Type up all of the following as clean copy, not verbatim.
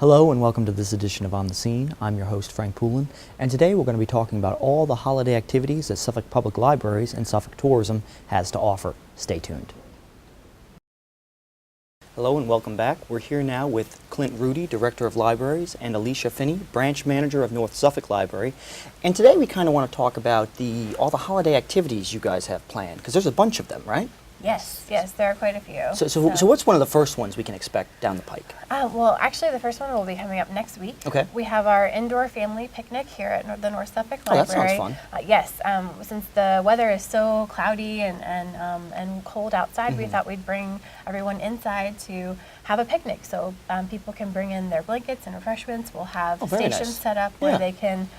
Hello and welcome to this edition of On the Scene. I'm your host Frank Poulin, and today we're going to be talking about all the holiday activities that Suffolk Public Libraries and Suffolk Tourism has to offer. Stay tuned. Hello and welcome back. We're here now with Clint Rudy, Director of Libraries, and Alicia Finney, Branch Manager of North Suffolk Library. And today we kind of want to talk about all the holiday activities you guys have planned, because there's a bunch of them, right? Yes, there are quite a few. So what's one of the first ones we can expect down the pike? Well, actually, the first one will be coming up next week. Okay. We have our indoor family picnic here at the North Suffolk Library. Oh, that sounds fun. Yes, since the weather is so cloudy and cold outside, we thought we'd bring everyone inside to have a picnic. So people can bring in their blankets and refreshments. We'll have stations set up where they can.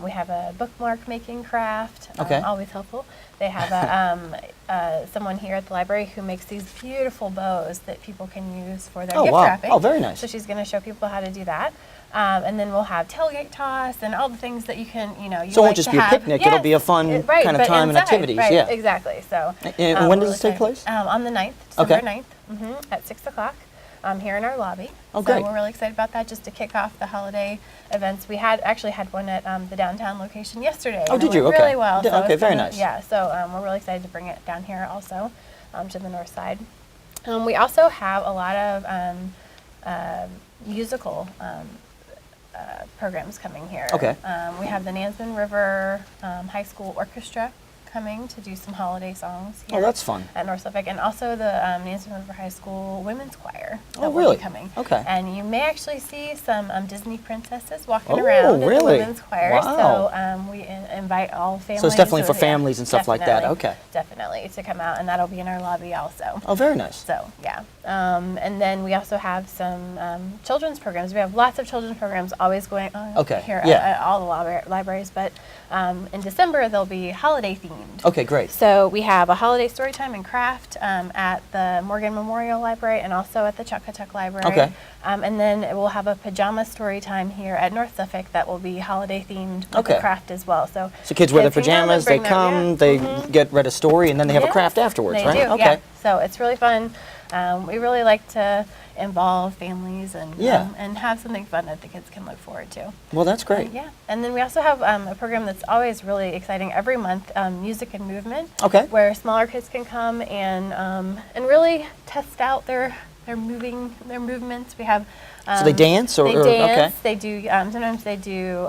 We have a bookmark making craft. Okay. Always helpful. They have someone here at the library who makes these beautiful bows that people can use for their gift wrapping. Oh, very nice. So she's going to show people how to do that. And then we'll have tailgate toss and all the things that you can, you So it won't just be a picnic, it'll be a fun kind of time and activities. Right, yeah. Exactly. So, and when does this take place? On the 9th, December 9th, at 6 o'clock. Here in our lobby. Oh, great. So we're really excited about that, just to kick off the holiday events. We actually had one at the downtown location yesterday. Oh, did you? It went really well. So okay, very nice. Yeah, so we're really excited to bring it down here also to the north side. We also have a lot of musical programs coming here. Okay. We have the Nansemond River High School Orchestra coming to do some holiday songs here. Oh, that's fun. At North Suffolk, and also the Nansemond River High School Women's Choir that really? will be coming. Okay. And you may actually see some Disney princesses walking around in the Women's Choir. Wow. So we invite all families. So it's definitely for families and stuff like that. Okay. Definitely to come out, and that'll be in our lobby also. Oh, very nice. So yeah, and then we also have some children's programs. We have lots of children's programs always going on here at all the libraries, but in December they'll be holiday themed. Okay, great. So we have a holiday storytime and craft at the Morgan Memorial Library and also at the Chuckatuck Library. Okay. And then we'll have a pajama story time here at North Suffolk that will be holiday themed with the craft as well. So kids wear their pajamas, they come, they get read a story, and then they have a craft afterwards, they right? Do, okay. Yeah. So it's really fun. We really like to involve families and have something fun that the kids can look forward to. Well, that's great. Yeah, and then we also have a program that's always really exciting every month, Music and Movement, where smaller kids can come and really test out their movements. We have so they dance, or they dance. They do sometimes they do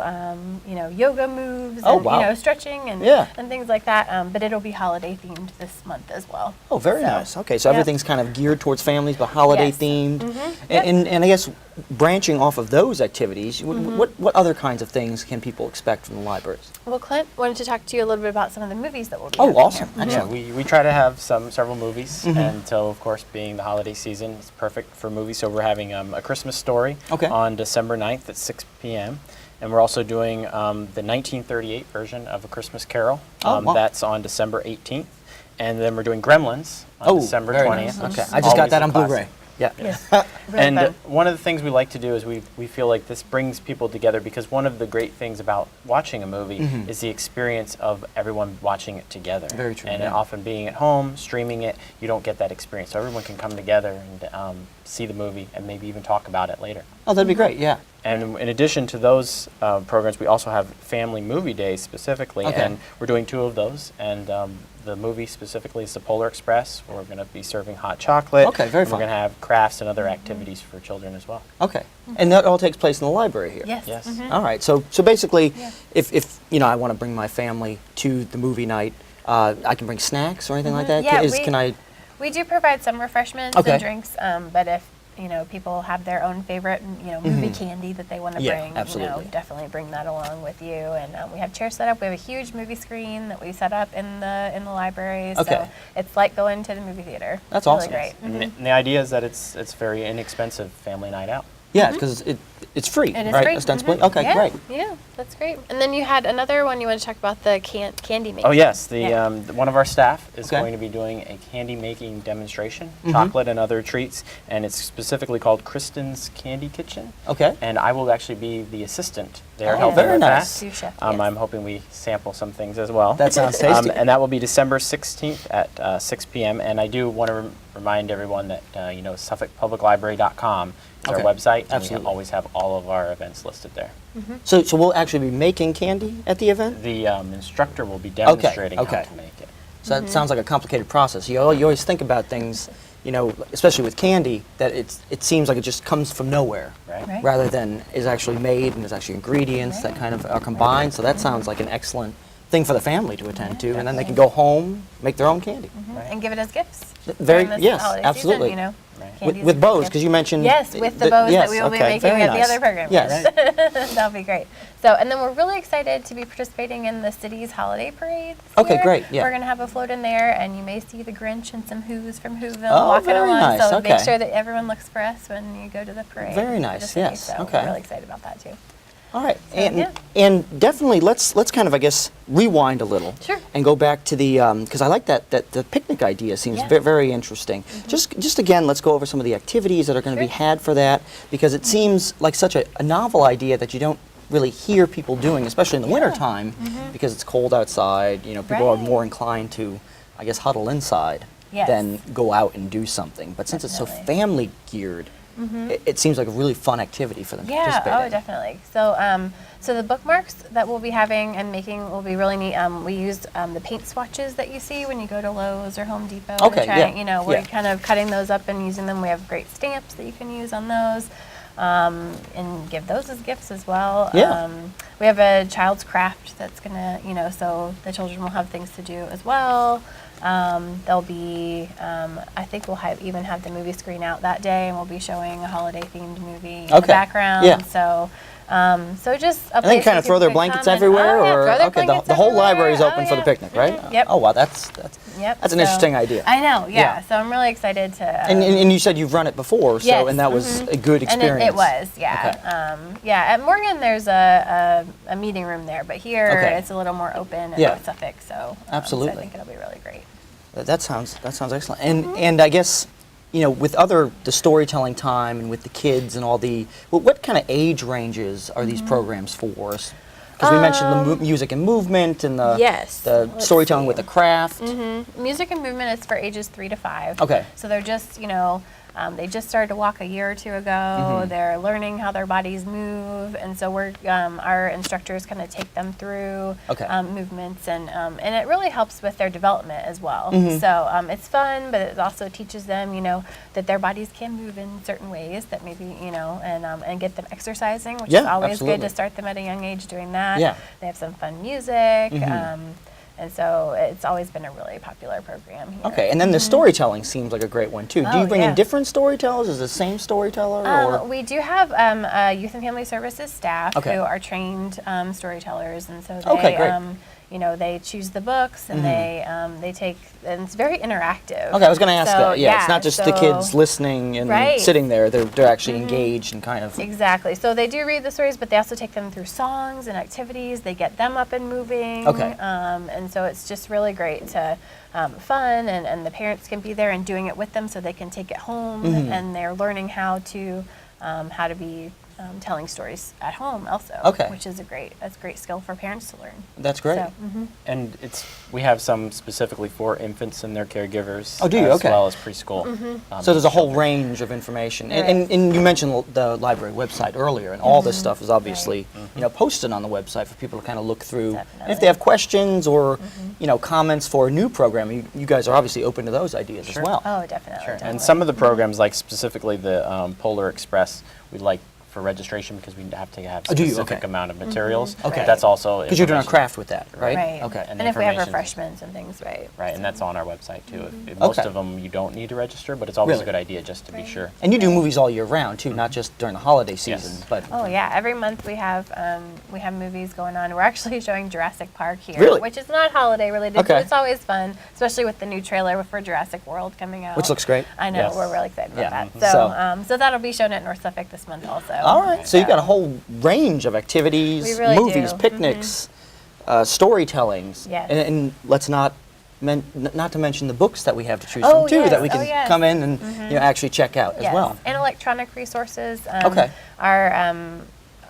yoga moves and stretching and things like that. But it'll be holiday themed this month as well. Oh, very nice. Okay, so everything's kind of geared towards families, but holiday themed. And I guess branching off of those activities, what other kinds of things can people expect from the libraries? Well, Clint wanted to talk to you a little bit about some of the movies that will be. Oh, awesome! Here. Excellent. Yeah, we try to have several movies, and so of course, being the holiday season, it's perfect for movies. So we're having A Christmas Story on December 9th at 6 p.m. And we're also doing the 1938 version of A Christmas Carol. That's on December 18th. And then we're doing Gremlins on December 20th. Nice. Okay, I just got that on Blu-ray. Yeah. Yes. And one of the things we like to do is we feel like this brings people together, because one of the great things about watching a movie is the experience of everyone watching it together. Very true. And often being at home, streaming it, you don't get that experience. So everyone can come together and see the movie and maybe even talk about it later. Oh, that'd be great, yeah. And in addition to those programs, we also have family movie days specifically, and we're doing 2 of those. And the movie specifically is the Polar Express. We're going to be serving hot chocolate. Okay, very fun. We're going to have crafts and other activities for children as well. Okay, and that all takes place in the library here. Yes. All right. So basically, if I want to bring my family to the movie night, I can bring snacks or anything like that. Yeah, we do provide some refreshments and drinks, but if people have their own favorite, movie candy that they want to bring. Absolutely. Definitely bring that along with you. And we have chairs set up. We have a huge movie screen that we set up in the library. So it's like going to the movie theater. That's really awesome. Great. And the idea is that it's very inexpensive family night out. Yeah, because it's free, It is right? free. Ostensibly. Okay, great. Yeah, that's great. And then you had another one you want to talk about, the candy making. Oh yes, one of our staff is going to be doing a candy making demonstration, chocolate and other treats, and it's specifically called Kristen's Candy Kitchen. Okay. And I will actually be the assistant They're Oh, helping very with nice. that. Sous chef, yes. I'm hoping we sample some things as well. That sounds tasty. And that will be December 16th at 6 p.m. And I do want to remind everyone that SuffolkPublicLibrary.com is Okay. our website, and Absolutely. we always have all of our events listed there. So we'll actually be making candy at the event? The instructor will be demonstrating okay. how to make it. So that sounds like a complicated process. You always think about things, especially with candy, that it seems like it just comes from nowhere, Right. rather than is actually made and there's actually ingredients that kind of are combined. So that sounds like an excellent thing for the family to attend to, and then they can go home, make their own candy. And give it as gifts. Very- during this yes, holiday absolutely. Season, Right. candy's With a bows, gift. because you mentioned... Yes, with the bows that we will be okay, making very at the nice. other program. Yes. That'll be great. So, and then we're really excited to be participating in the city's holiday parade this Okay, year. great, yeah. We're going to have a float in there, and you may see the Grinch and some Who's from Whoville Oh, walking very along. nice, So okay. make sure that everyone looks for us when you go to the parade. Very for nice, the city. yes, So okay. we're really excited about that, too. All right, yeah. and definitely let's kind of, I guess, rewind a little. Sure. And go back to the, because I like that the picnic idea seems Yeah. very interesting. Just again, let's go over some of the activities that are going to be Sure. had for that, because it seems like such a novel idea that you don't really hear people doing, especially in the wintertime, because it's cold outside. People are Right. more inclined to, I guess, huddle inside Yes. than go out and do something. But since it's so Definitely. family geared, it seems like a really fun activity for them to participate Yeah, in. definitely. So, so the bookmarks that we'll be having and making will be really neat. We used the paint swatches that you see when you go to Lowe's or Home Depot. Okay, to try, yeah, we're yeah. kind of cutting those up and using them. We have great stamps that you can use on those. And give those as gifts as well. Yeah. We have a child's craft that's gonna, so the children will have things to do as well. There'll be, I think we'll even have the movie screen out that day, and we'll be showing a holiday themed movie in the Okay. background. Yeah. So just a And they place kind where of throw kids their can blankets come and- everywhere, oh, yeah, or throw their okay, blankets the whole everywhere. library is open Oh, for the yeah. picnic, right? Yep. Oh wow, that's Yep. an So- interesting idea. I know, yeah. Yeah. So I'm really excited to. And you said you've run it before, so Yes, and that was a good experience. And it was, yeah. Okay. Yeah, at Morgan there's a meeting room there, but here Okay. it's a little more open at Yeah. North Suffolk, so so Absolutely. I think it'll be really great. That sounds excellent. And I guess with the storytelling time and with the kids and all what kind of age ranges are these programs for? Because we mentioned the music and movement and the Yes. the Let's storytelling see. with the craft. Music and movement is for ages 3 to 5. Okay. So they're just, they just started to walk a year or two ago. They're learning how their bodies move, and so our instructors kind of take them through Okay. movements, and it really helps with their development as well. So it's fun, but it also teaches them, that their bodies can move in certain ways that maybe, and get them exercising, which is Yeah, always absolutely. good to start them at a young age doing that. Yeah. They have some fun music. And so it's always been a really popular program here. Okay, and then the storytelling seems like a great one too. Do you Oh, bring in yeah. different storytellers? Is it the same storyteller? Or? We do have Youth and Family Services staff Okay. who are trained storytellers, and so they, Okay, great. they choose the books and they take, and it's very interactive. Okay, I was going to ask So, that. Yeah, it's not just the so- kids listening and Right. sitting there. They're actually engaged and kind of. Exactly. So they do read the stories, but they also take them through songs and activities. They get them up and moving. Okay. And so it's just really great to fun, and the parents can be there and doing it with them, so they can take it home, and they're learning how to be telling stories at home also. Okay. Which is that's a great skill for parents to learn. That's great. So, And we have some specifically for infants and their caregivers. Oh, do you? As Okay. well as preschool. So there's a whole children. range of information, Right. and you mentioned the library website earlier, and all this stuff is obviously posted on the website for people to kind of look through. And if they have questions or comments for a new program, you guys are obviously open to those ideas as well. Oh, definitely. Sure. definitely. And some of the programs, like specifically the Polar Express, we'd like for registration because we have to have Oh, do you? specific Okay. amount of materials. Okay. That's also Because you're doing a information- craft with that, right? Right. Okay. And And if we have information. refreshments and things, right. Right, and that's on our website too. Most Okay. of them you don't need to register, but it's always Really? a good idea just to be Right. sure. And you do movies all year round too, not just during the holiday season. Yes. But Oh yeah, every month we have movies going on. We're actually showing Jurassic Park here, Really? which is not holiday related, Okay. but it's always fun, especially with the new trailer for Jurassic World coming out. which looks great. I know, Yes. we're really excited about Yeah. that. So, So- so that'll be shown at North Suffolk this month also. All right. So you've got a whole range of activities, We really movies, do. picnics, storytellings, Yes. and let's not to mention the books that we have to choose Oh, from too, yes. that we Oh, can yes. come in and actually check out Yes. as well. And electronic resources. Okay.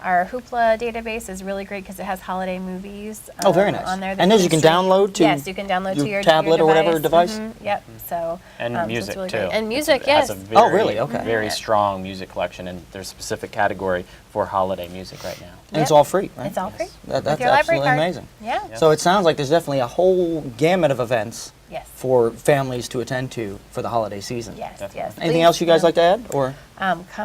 our Hoopla database is really great because it has holiday movies Oh, very nice. on there. that And those you can stream. download to Yes, you can download to your tablet or whatever device? Yep. So And so it's music really too. great. And music, It has yes. a very, Oh, really? Okay. very strong music collection, and there's a specific category for holiday music right now. And it's Yep. all free, right? It's all free. That's with your library absolutely card. amazing. Yeah. So it sounds like there's definitely a whole gamut of events Yes. for families to attend to for the holiday season. Yes. Definitely. Yes. Anything Please, else you guys like to add? Or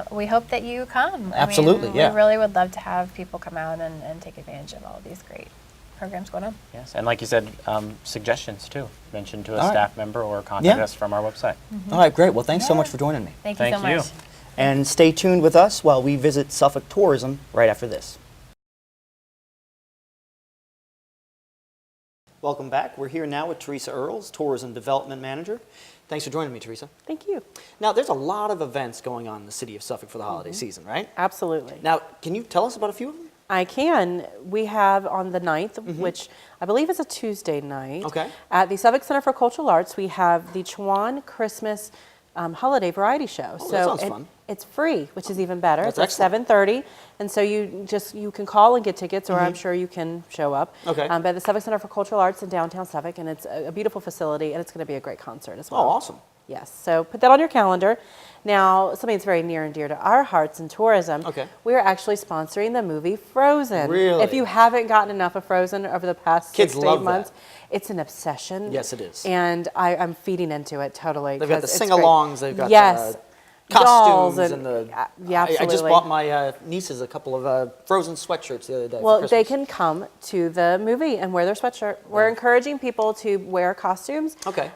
we hope that you come. Absolutely, I mean, yeah. We really would love to have people come out and take advantage of all of these great programs going on. Yes, and like you said, suggestions too. Mention to a All right. staff member or contact Yeah. us from our website. all right, great. Well, thanks so Yeah. much for joining me. Thank you so Thank you. much. And stay tuned with us while we visit Suffolk Tourism right after this. Welcome back. We're here now with Teresa Earls, Tourism Development Manager. Thanks for joining me, Teresa. Thank you. Now, there's a lot of events going on in the city of Suffolk for the holiday season, right? Absolutely. Now, can you tell us about a few of them? I can. We have on the 9th, which I believe is a Tuesday night, Okay. at the Suffolk Center for Cultural Arts, we have the Chuan Christmas Holiday Variety Show. Oh, that sounds fun. It's free, which is even better. That's it's at excellent. 7:30, and so you can call and get tickets, or I'm sure you can show up. Okay. But at the Suffolk Center for Cultural Arts in downtown Suffolk, and it's a beautiful facility, and it's going to be a great concert as well. Oh, awesome. Yes, so put that on your calendar. Now, something that's very near and dear to our hearts in tourism, Okay. we are actually sponsoring the movie Frozen. Really? If you haven't gotten enough of Frozen over the past Kids 6 to 8 love months, that. it's an obsession. Yes, it is. And I'm feeding into it totally. They've got the 'cause it's sing-alongs, great. they've got yes. the dolls costumes and the... yeah, I just absolutely. bought my nieces a couple of Frozen sweatshirts the other day for Well, they Christmas. can come to the movie and wear their sweatshirt. We're encouraging people to wear costumes. Okay.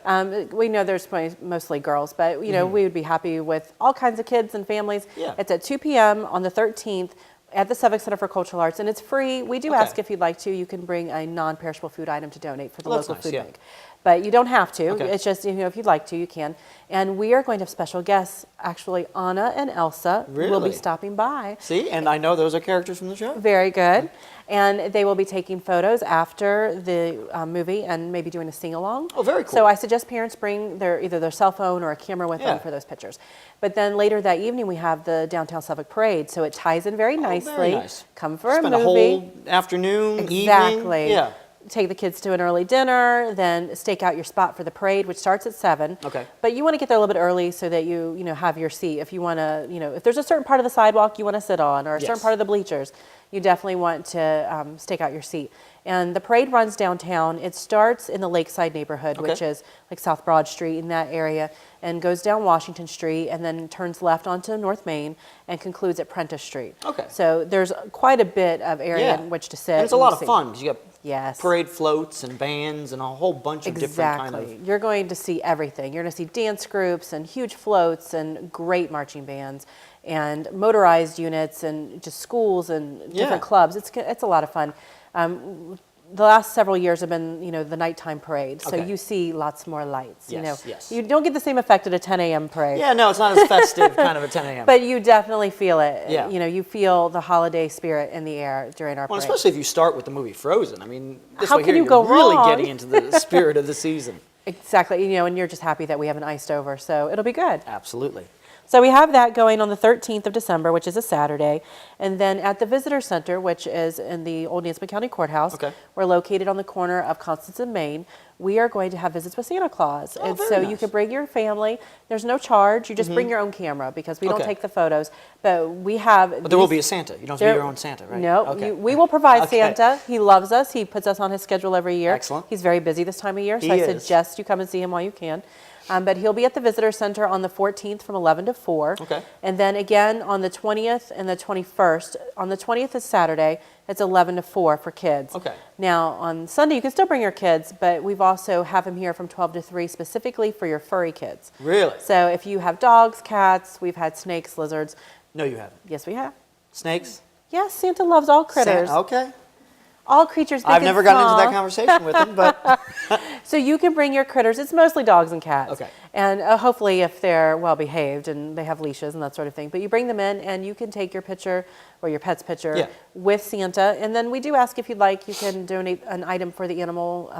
We know there's mostly girls, but we would be happy with all kinds of kids and families. Yeah. It's at 2 p.m. on the 13th at the Suffolk Center for Cultural Arts, and it's free. We do Okay. ask if you'd like to. You can bring a non-perishable food item to donate for the Well, that's local nice, food yeah. bank. But you don't have to. Okay. It's just, if you'd like to, you can. And we are going to have special guests. Actually, Anna and Elsa will Really? be stopping by. See, and I know those are characters from the show. Very good. And they will be taking photos after the movie and maybe doing a sing-along. Oh, very cool. So I suggest parents bring either their cell phone or a camera with Yeah. them for those pictures. But then later that evening, we have the Downtown Suffolk Parade. So it ties in very nicely. Oh, very nice. Come for Spend a movie. a whole afternoon, Exactly. evening. Yeah. Take the kids to an early dinner, then stake out your spot for the parade, which starts at 7. Okay. But you want to get there a little bit early so that you have your seat. If you want to, if there's a certain part of the sidewalk you want to sit on, or a Yes. certain part of the bleachers, you definitely want to stake out your seat. And the parade runs downtown. It starts in the Lakeside neighborhood, which Okay. is like South Broad Street in that area, and goes down Washington Street, and then turns left onto North Main, and concludes at Prentice Street. Okay. So there's quite a bit of area Yeah. in which to sit. And it's a lot of see. fun because you got Yes. parade floats and bands and a whole bunch of different kind Exactly. of... You're going to see everything. You're going to see dance groups and huge floats and great marching bands and motorized units and just schools and Yeah. different clubs. It's a lot of fun. The last several years have been, the nighttime parade. So Okay. you see lots more lights. Yes, yes. You don't get the same effect at a 10 a.m. parade. Yeah, no, it's not as festive kind of a 10 a.m. But you definitely feel it. Yeah. You feel the holiday spirit in the air during our Well, parade. especially if you start with the movie Frozen. I mean, this How way can here, you you're go really wrong? getting into the spirit of the season. Exactly. And you're just happy that we haven't iced over. So it'll be good. Absolutely. So we have that going on the 13th of December, which is a Saturday. And then at the Visitor Center, which is in the Old Nansemond County Courthouse, Okay. we're located on the corner of Constance and Main. We are going to have visits with Santa Claus. Oh, and very so you nice. can bring your family. There's no charge. You just bring your own camera because we don't Okay. take the photos. But we have... But there will be a Santa. You don't have to be your own Santa, right? No, Okay. we will provide Okay. Santa. He loves us. He puts us on his schedule every year. Excellent. He's very busy this time of year, so He I is. suggest you come and see him while you can. But he'll be at the Visitor Center on the 14th from 11 to 4. Okay. And then again on the 20th and the 21st. On the 20th is Saturday. It's 11 to 4 for kids. Okay. Now on Sunday you can still bring your kids, but we've also have him here from 12 to 3 specifically for your furry kids. Really? So if you have dogs, cats, we've had snakes, lizards. No, you haven't. Yes, we have. Snakes? Yes, Santa loves all critters. Okay. All creatures. big I've and never gotten into that small. conversation with him, but So you can bring your critters. It's mostly dogs and cats. Okay. And hopefully if they're well behaved and they have leashes and that sort of thing. But you bring them in and you can take your picture or your pet's picture Yeah. with Santa. And then we do ask if you'd like, you can donate an item for the animal,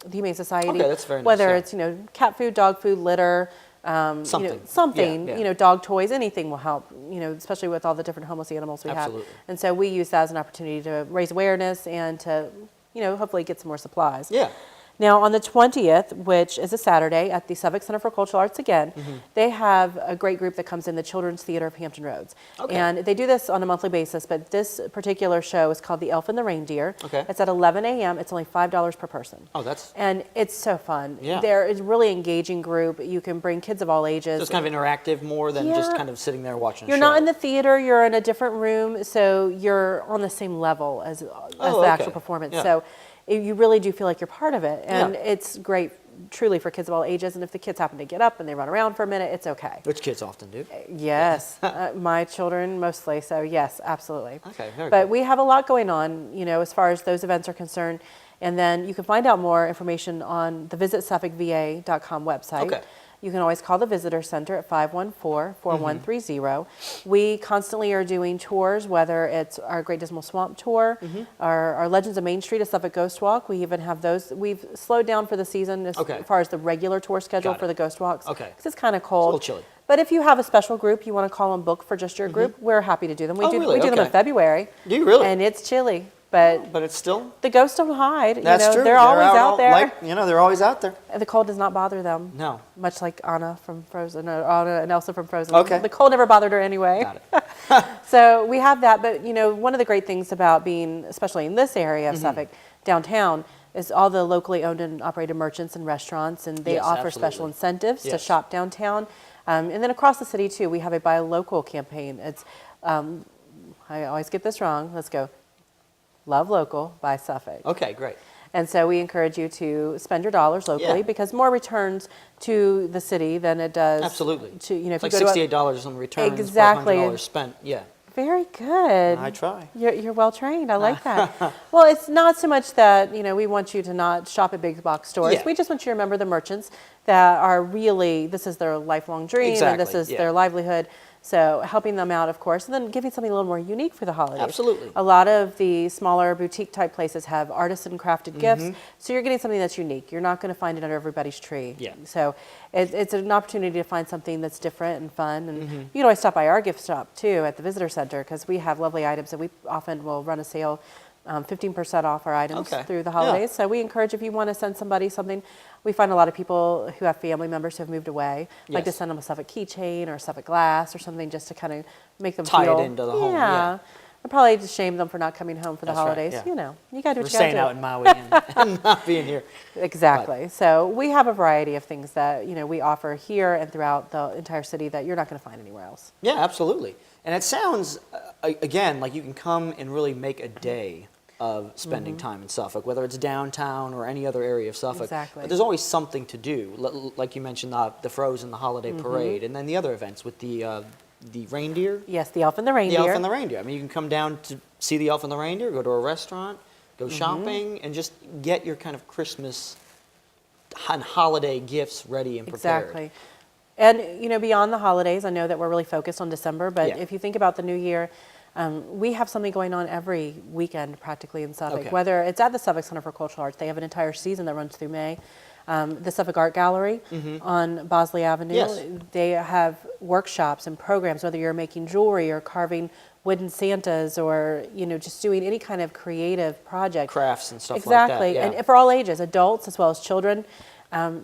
the Humane Society. Okay, that's very nice, Whether yeah. it's, cat food, dog food, litter, Something. Yeah. Dog toys, anything will help, especially with all the different homeless animals we Absolutely. have. And so we use that as an opportunity to raise awareness and to, hopefully get some more supplies. Yeah. Now, on the 20th, which is a Saturday, at the Suffolk Center for Cultural Arts again, they have a great group that comes in, the Children's Theater of Hampton Roads. Okay. And they do this on a monthly basis, but this particular show is called The Elf and the Reindeer. Okay. It's at 11 a.m. It's only $5 per person. Oh, that's... And it's so fun. Yeah. They're a really engaging group. You can bring kids of all ages. So it's kind of interactive more than just kind of sitting there watching a show. You're not in the theater, you're in a different room, so you're on the same level as the actual performance. Yeah. So you really do feel like you're part of it. And Yeah. it's great, truly, for kids of all ages. And if the kids happen to get up and they run around for a minute, it's okay. Which kids often do. Yes, my children mostly. So yes, absolutely. Okay, very But cool. we have a lot going on, as far as those events are concerned. And then you can find out more information on the visitsuffolkva.com website. Okay. You can always call the Visitor Center at 514-4130. We constantly are doing tours, whether it's our Great Dismal Swamp tour, our Legends of Main Street, a Suffolk Ghost Walk. We even have those. We've slowed down for the season as far as the regular tour schedule Got it. for the Ghost Walks. Okay. Because it's kind of cold. little chilly. But if you have a special group, you want to call and book for just your group, we're happy to do them. We Oh, do, really? we do them in Okay. February. Do you really? And it's chilly. But But it's still... the ghosts don't hide. That's true. They're always out there. They're always out there. The cold does not bother them. No. Much like Anna from Frozen, or Anna and Elsa from Frozen. Okay. The cold never bothered her anyway. Got it. So we have that, but one of the great things about being, especially in this area of Suffolk, downtown, is all the locally owned and operated merchants and restaurants, and they Yes, offer absolutely. special incentives to Yes. shop downtown. And then across the city too, we have a buy local campaign. It's, I always get this wrong. Let's go. Love Local by Suffolk. Okay, great. And so we encourage you to spend your dollars locally Yeah. because more returns to the city than it does. Absolutely. To, if It's like you go to $68 on returns, Exactly. $500 spent. Yeah. Very good. I try. You're well trained. I like that. Well, it's not so much that we want you to not shop at big box stores. Yeah. We just want you to remember the merchants that are really, this is their lifelong dream and this Exactly, is yeah. their livelihood. So helping them out, of course, and then giving something a little more unique for the holidays. Absolutely. A lot of the smaller boutique type places have artisan crafted gifts, so you're getting something that's unique. You're not going to find it under everybody's tree. Yeah. So it's an opportunity to find something that's different and fun. And you can always stop by our gift shop too at the Visitor Center because we have lovely items that we often will run a sale. 15% off our items through the holidays. Yeah. So we encourage if you want to send somebody something. We find a lot of people who have family members who have moved away like to Yes. send them a Suffolk keychain or a Suffolk glass or something just to kind of make them Tie it feel into the home, yeah. And probably just shame them for not coming home for the That's right, holidays. yeah. You got to do We're what you got staying to out do. in Maui and not being here. Exactly. So we have a variety of things that we offer here and throughout the entire city that you're not going to find anywhere else. Yeah, absolutely. And it sounds, again, like you can come and really make a day of spending time in Suffolk, whether it's downtown or any other area of Suffolk. Exactly. But there's always something to do, like you mentioned, the Frozen, the holiday parade, and then the other events with the reindeer. Yes, the Elf and the Reindeer. The Elf and the Reindeer. I mean, you can come down to see the Elf and the Reindeer, go to a restaurant, go shopping, and just get your kind of Christmas and holiday gifts ready and prepared. Exactly. And, beyond the holidays, I know that we're really focused on December, but Yeah. if you think about the new year, we have something going on every weekend practically in Suffolk, Okay. whether it's at the Suffolk Center for Cultural Arts. They have an entire season that runs through May. The Suffolk Art Gallery on Bosley Avenue. Yes. They have workshops and programs, whether you're making jewelry or carving wooden Santas or, just doing any kind of creative project. Crafts and stuff Exactly. like that. Yeah. And for all ages, adults as well as children.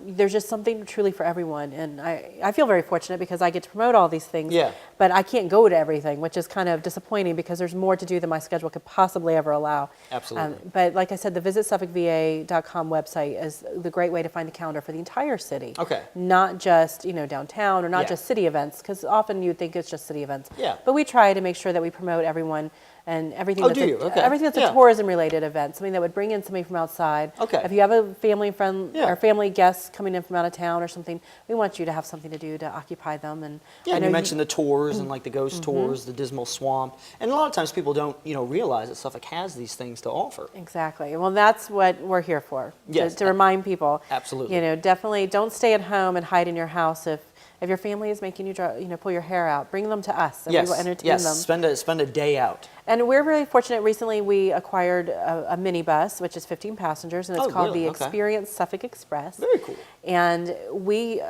There's just something truly for everyone. And I feel very fortunate because I get to promote all these things. Yeah. But I can't go to everything, which is kind of disappointing because there's more to do than my schedule could possibly ever allow. Absolutely. But like I said, the visitsuffolkva.com website is the great way to find a calendar for the entire city. Okay. Not just, downtown or not Yeah. just city events, because often you think it's just city events. Yeah. But we try to make sure that we promote everyone and everything Oh, that's do you? Okay. everything that's Yeah. a tourism related event, something that would bring in somebody from outside. Okay. If you have a family friend Yeah. or family guests coming in from out of town or something, we want you to have something to do to occupy them. And Yeah, I and know you mentioned the tours and like the ghost Mm-hmm. tours, the Dismal Swamp, and a lot of times people don't, realize that Suffolk has these things to offer. Exactly. Well, that's what we're here for. Yes. To remind people. Absolutely. Definitely don't stay at home and hide in your house if your family is making you pull your hair out. Bring them to us and we will entertain yes. them. Spend a day out. And we're really fortunate. Recently, we acquired a minibus, which is 15 passengers, and it's Oh, called really? the Okay. Experience Suffolk Express. Very cool. And we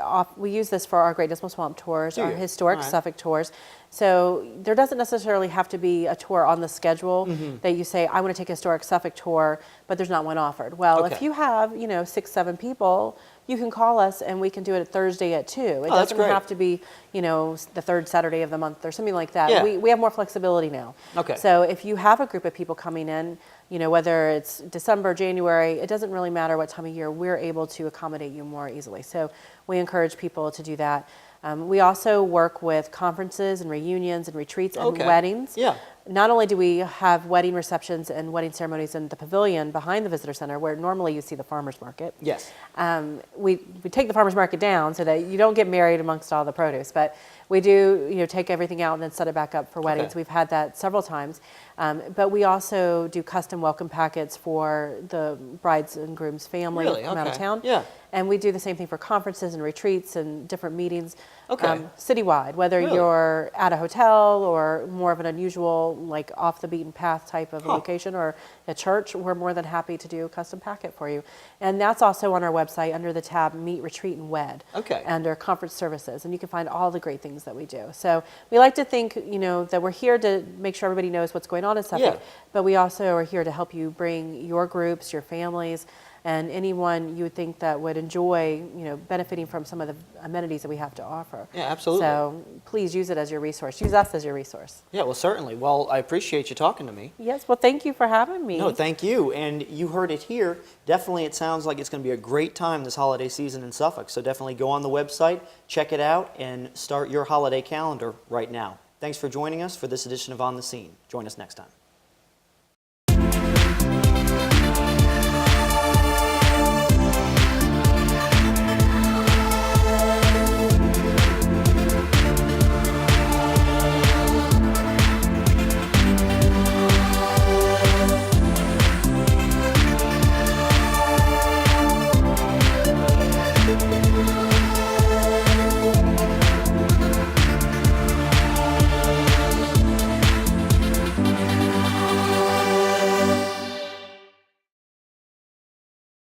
use this for our Great Dismal Swamp tours, Do our you? historic All right. Suffolk tours. So there doesn't necessarily have to be a tour on the schedule that you say, I want to take a historic Suffolk tour, but there's not one offered. Well, if Okay. you have, 6, 7 people, you can call us and we can do it Thursday at 2. It Oh, that's doesn't great. have to be, the third Saturday of the month or something like that. Yeah. We have more flexibility now. Okay. So if you have a group of people coming in, whether it's December, January, it doesn't really matter what time of year, we're able to accommodate you more easily. So we encourage people to do that. We also work with conferences and reunions and retreats and Okay. weddings. Yeah. Not only do we have wedding receptions and wedding ceremonies in the pavilion behind the visitor center, where normally you see the farmers market. Yes. We take the farmers market down so that you don't get married amongst all the produce, but we do take everything out and then set it back up for weddings. Okay. We've had that several times, but we also do custom welcome packets for the brides and groom's family Really? from out of Okay. town. Yeah. And we do the same thing for conferences and retreats and different meetings, Okay. citywide, whether Really? you're at a hotel or more of an unusual, like off the beaten path type of Huh. location or a church, we're more than happy to do a custom packet for you. And that's also on our website under the tab Meet, Retreat, and Wed. Okay. Under conference services. And you can find all the great things that we do. So we like to think, that we're here to make sure everybody knows what's going on in Suffolk, Yeah. but we also are here to help you bring your groups, your families, and anyone you would think that would enjoy, benefiting from some of the amenities that we have to offer. Yeah, absolutely. So please use it as your resource. Use us as your resource. Yeah, well, certainly. Well, I appreciate you talking to me. Yes, well, thank you for having me. No, thank you. And you heard it here. Definitely, it sounds like it's going to be a great time this holiday season in Suffolk. So definitely go on the website, check it out, and start your holiday calendar right now. Thanks for joining us for this edition of On the Scene. Join us next time.